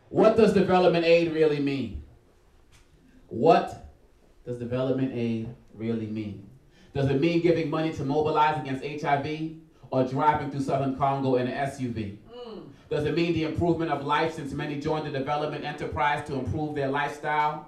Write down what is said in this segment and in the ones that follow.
What does development aid really mean? What does development aid really mean? Does it mean giving money to mobilize against HIV or driving through southern Congo in an SUV? Does it mean the improvement of life since many joined the development enterprise to improve their lifestyle?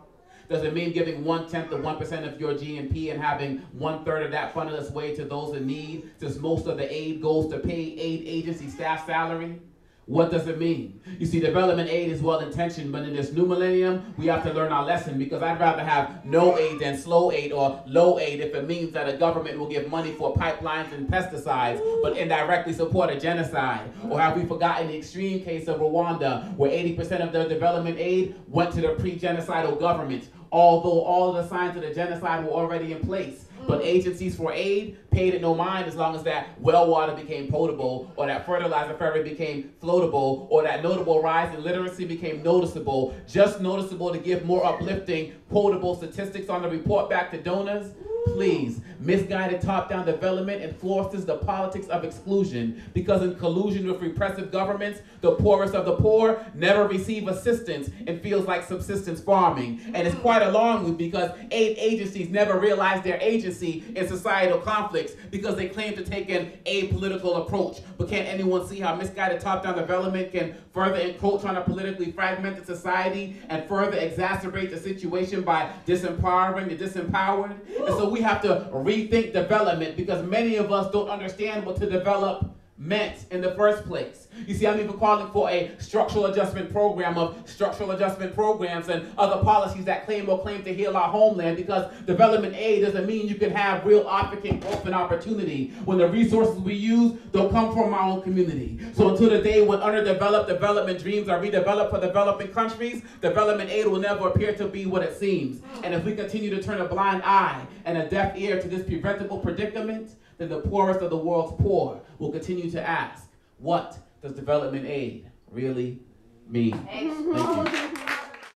Does it mean giving 1/10 of 1% of your GNP and having 1/3 of that funded its way to those in need, since most of the aid goes to pay aid agency staff salary? What does it mean? You see, development aid is well-intentioned, but in this new millennium, we have to learn our lesson, because I'd rather have no aid than slow aid or low aid if it means that a government will give money for pipelines and pesticides, but indirectly support a genocide. Or have we forgotten the extreme case of Rwanda, where 80% of their development aid went to the pre-genocidal government, although all of the signs of the genocide were already in place. But agencies for aid paid it no mind as long as that well water became potable, or that fertilizer ferry became floatable, or that notable rise in literacy became noticeable, just noticeable to give more uplifting, quotable statistics on the report back to donors. Please, misguided top-down development enforces the politics of exclusion, because in collusion with repressive governments, the poorest of the poor never receive assistance and feels like subsistence farming. And it's quite alarming, because aid agencies never realize their agency in societal conflicts, because they claim to take an apolitical approach. But can't anyone see how misguided top-down development can further encroach on a politically fragmented society and further exacerbate the situation by disempowering the disempowered? And so we have to rethink development, because many of us don't understand what to develop meant in the first place. You see, I'm even calling for a structural adjustment program of structural adjustment programs and other policies that claim to heal our homeland, because development aid doesn't mean you can have real African growth and opportunity when the resources we use don't come from our own community. So until the day when underdeveloped development dreams are redeveloped for developing countries, development aid will never appear to be what it seems. And if we continue to turn a blind eye and a deaf ear to this preventable predicament, then the poorest of the world's poor will continue to ask, what does development aid really mean? Thank you.